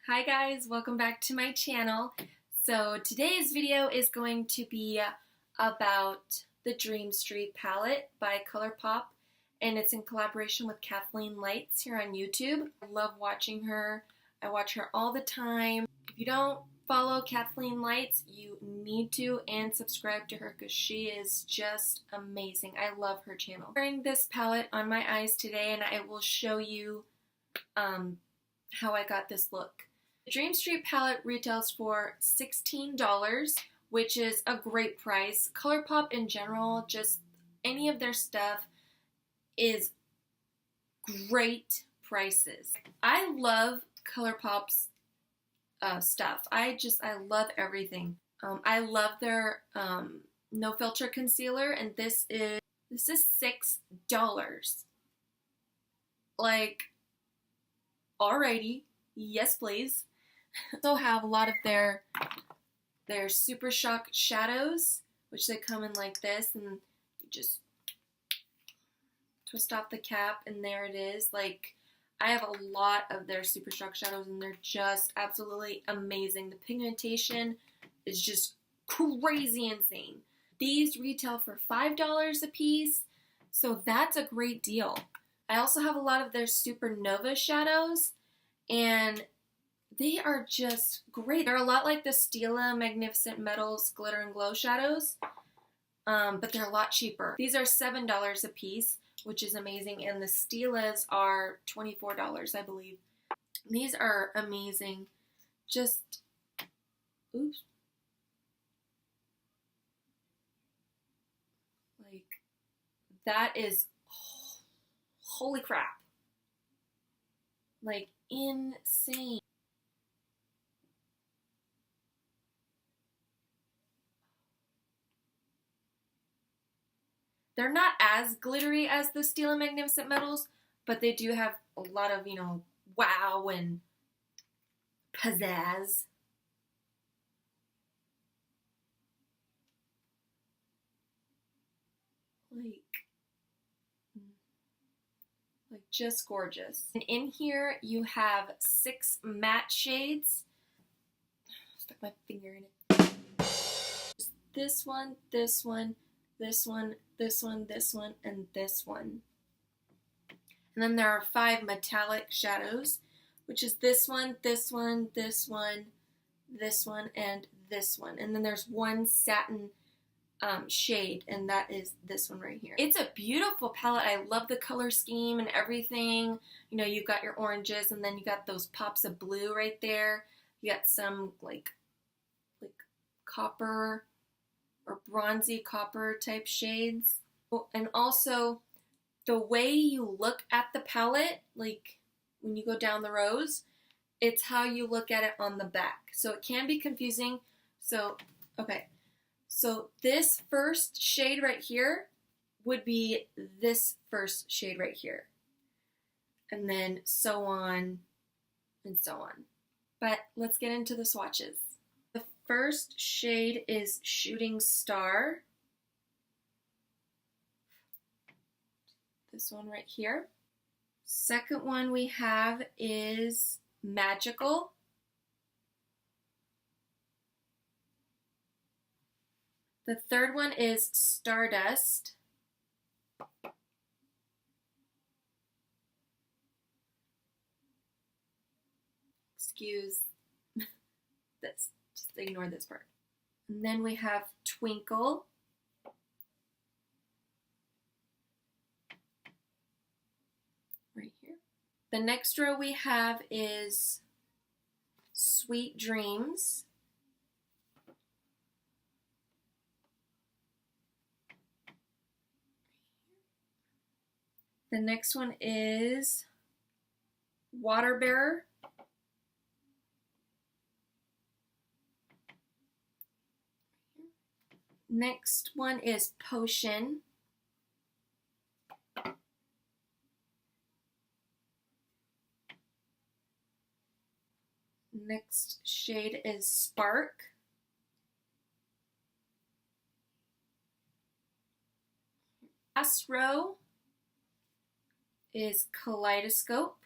Hi guys, welcome back to my channel. So today's video is going to be about the Dream Street palette by Colourpop, and it's in collaboration with Kathleen Lights here on YouTube. I love watching her. I watch her all the time. If you don't follow Kathleen Lights, you need to, and subscribe to her because she is just amazing. I love her channel. I'm wearing this palette on my eyes today, and I will show you how I got this look. The Dream Street palette retails for $16, which is a great price. Colourpop in general, just any of their stuff is great prices. I love Colourpop's stuff. I love everything. I love their no filter concealer, and this is $6. Like, alrighty, yes please. Also have a lot of their Super Shock shadows, which they come in like this, and you just twist off the cap, and there it is. Like, I have a lot of their Super Shock shadows, and they're just absolutely amazing. The pigmentation is just crazy insane. These retail for $5 a piece, so that's a great deal. I also have a lot of their Supernova shadows, and they are just great. They're a lot like the Stila Magnificent Metals Glitter and Glow shadows, but they're a lot cheaper. These are $7 a piece, which is amazing, and the Stilas are $24, I believe. These are amazing. Just, oops. Like, that is, holy crap. Like, insane. They're not as glittery as the Stila Magnificent Metals, but they do have a lot of, wow and pizzazz. Like just gorgeous. And in here you have 6 matte shades. Stuck my finger in it. This one, this one, this one, this one, this one, and this one. And then there are 5 metallic shadows, which is this one, this one, this one, this one, and this one. And then there's 1 satin shade, and that is this one right here. It's a beautiful palette. I love the color scheme and everything. You've got your oranges, and then you got those pops of blue right there. You got some like copper or bronzy copper type shades. And also the way you look at the palette, like when you go down the rows, it's how you look at it on the back. So it can be confusing. So, okay. So this first shade right here would be this first shade right here. And then so on and so on. But let's get into the swatches. The first shade is Shooting Star. This one right here. Second one we have is Magical. The third one is Stardust. Excuse this, just ignore this part. And then we have Twinkle. Right here. The next row we have is Sweet Dreams. The next one is Water Bearer. Next one is Potion. Next shade is Spark. Last row is Kaleidoscope.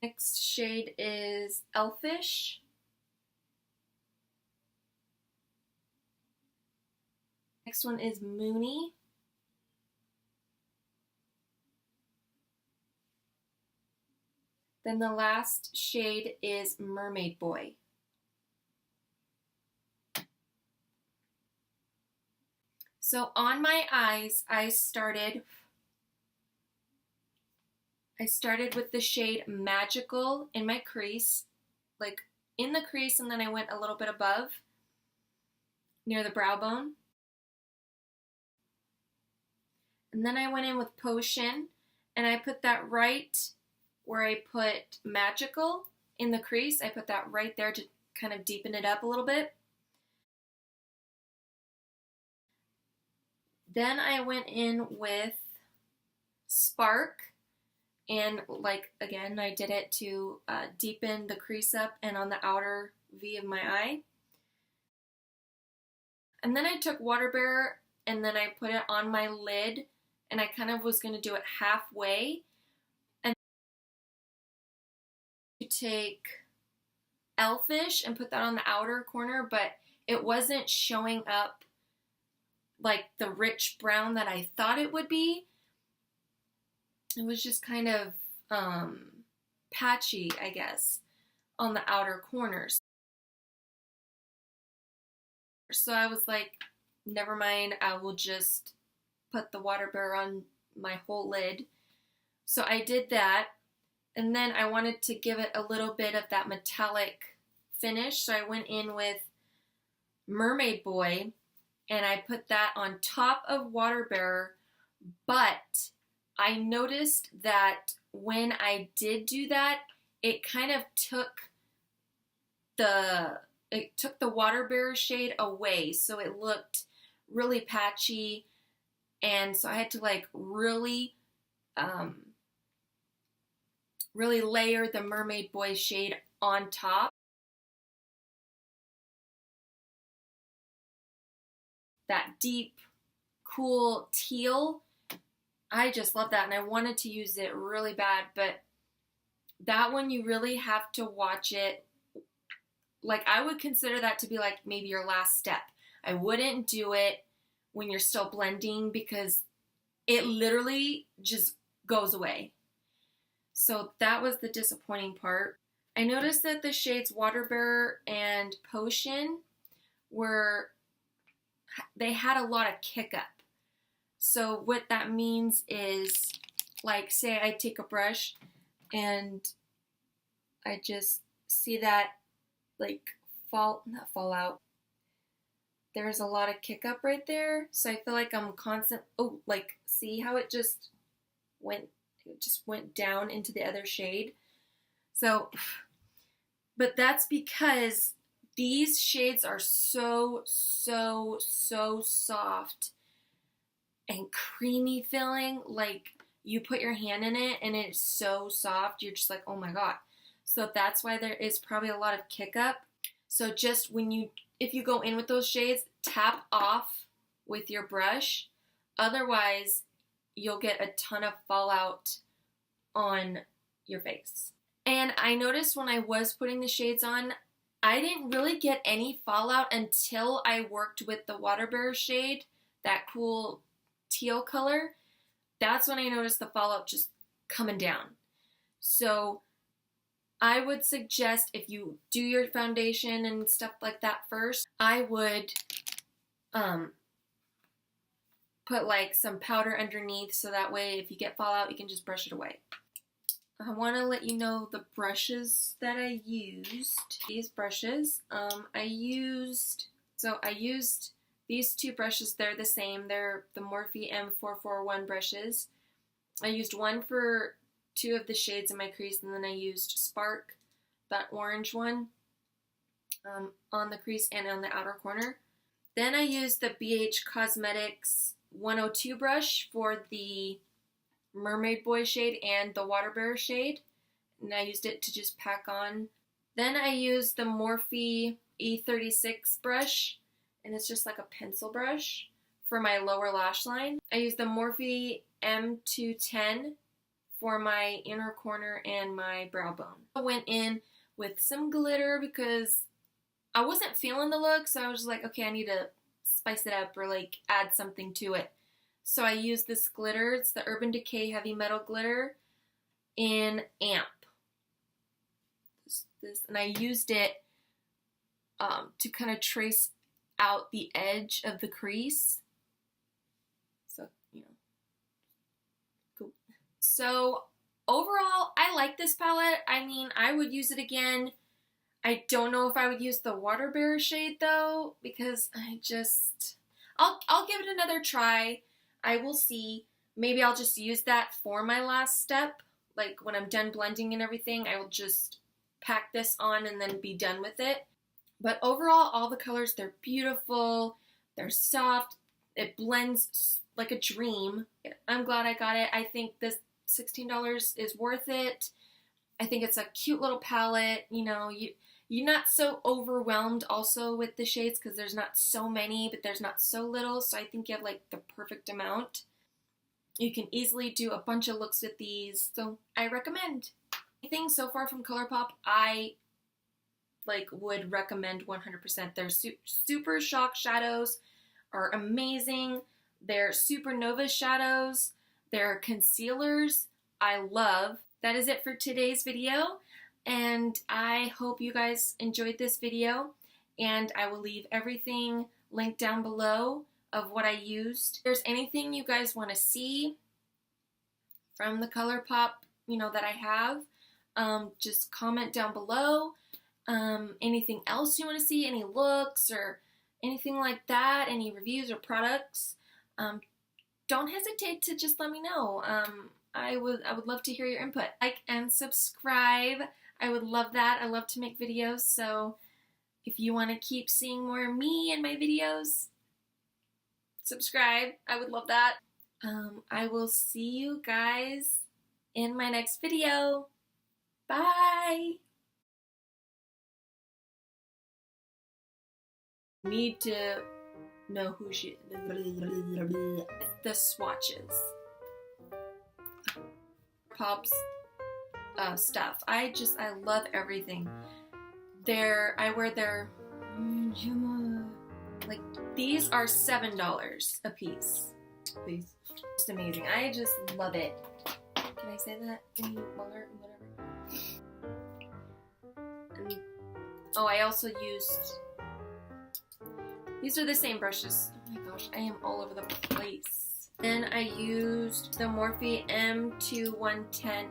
Next shade is Elfish. Next one is Moony. Then the last shade is Mermaid Boy. So on my eyes, I started with the shade Magical in my crease, like in the crease, and then I went a little bit above, near the brow bone. And then I went in with Potion, and I put that right where I put Magical in the crease. I put that right there to kind of deepen it up a little bit. Then I went in with Spark, and like again, I did it to deepen the crease up and on the outer V of my eye. And then I took Water Bearer and then I put it on my lid, and I kind of was going to do it halfway. And to take Elfish and put that on the outer corner, but it wasn't showing up like the rich brown that I thought it would be. It was just kind of patchy, I guess, on the outer corners. So I was like, never mind, I will just put the Water Bearer on my whole lid. So I did that, and then I wanted to give it a little bit of that metallic finish, so I went in with Mermaid Boy, and I put that on top of Water Bearer, but I noticed that when I did do that, it kind of took the Water Bearer shade away, so it looked really patchy, and so I had to like really layer the Mermaid Boy shade on top. That deep, cool teal, I just love that, and I wanted to use it really bad, but that one you really have to watch it. Like, I would consider that to be like maybe your last step. I wouldn't do it when you're still blending because it literally just goes away. So that was the disappointing part. I noticed that the shades Water Bearer and Potion they had a lot of kick up. So what that means is, like, say I take a brush and I just see that like not fall out. There's a lot of kick up right there. So I feel like I'm like, see how it just went down into the other shade. So, but that's because these shades are so soft and creamy feeling. Like, you put your hand in it and it's so soft, you're just like, oh my god. So that's why there is probably a lot of kick up. So just if you go in with those shades, tap off with your brush. Otherwise, you'll get a ton of fallout on your face. And I noticed when I was putting the shades on, I didn't really get any fallout until I worked with the Water Bearer shade, that cool teal color. That's when I noticed the fallout just coming down. So I would suggest, if you do your foundation and stuff like that first, I would put like some powder underneath, so that way if you get fallout, you can just brush it away. I want to let you know the brushes that I used. These brushes, I used these two brushes. They're the same. They're the Morphe M441 brushes. I used one for two of the shades in my crease, and then I used Spark, that orange one, on the crease and on the outer corner. Then I used the BH Cosmetics 102 brush for the Mermaid Boy shade and the Water Bearer shade, and I used it to just pack on. Then I used the Morphe E36 brush, and it's just like a pencil brush for my lower lash line. I used the Morphe M210 for my inner corner and my brow bone. I went in with some glitter because I wasn't feeling the look, so I was like, okay, I need to spice it up or like add something to it. So I used this glitter. It's the Urban Decay Heavy Metal Glitter in Amp. And I used it to kind of trace out the edge of the crease. So, you know, cool. So overall, I like this palette. I mean, I would use it again. I don't know if I would use the Water Bearer shade though, because I'll give it another try. I will see. Maybe I'll just use that for my last step. Like when I'm done blending and everything, I will just pack this on and then be done with it. But overall, all the colors, they're beautiful. They're soft. It blends like a dream. I'm glad I got it. I think this $16 is worth it. I think it's a cute little palette. You know, you're not so overwhelmed also with the shades because there's not so many, but there's not so little. So I think you have like the perfect amount. You can easily do a bunch of looks with these. So I recommend. Anything so far from Colourpop, I would recommend 100%. Their Super Shock Shadows are amazing. Their Supernova Shadows, their concealers, I love. That is it for today's video, and I hope you guys enjoyed this video, and I will leave everything linked down below of what I used. If there's anything you guys want to see from the Colourpop, you know, that I have, just comment down below. Anything else you want to see, any looks or anything like that, any reviews or products, don't hesitate to just let me know. I would love to hear your input. Like and subscribe. I would love that. I love to make videos, so if you want to keep seeing more of me in my videos, subscribe. I would love that. I will see you guys in my next video. Bye! Need to know who she... The swatches. Pop's stuff. I love everything. I wear their... Like, these are $7 a piece. Please. Just amazing. I just love it. Can I say that any longer? Whatever. And, oh, I also used... These are the same brushes. Oh my gosh, I am all over the place. Then I used the Morphe M2110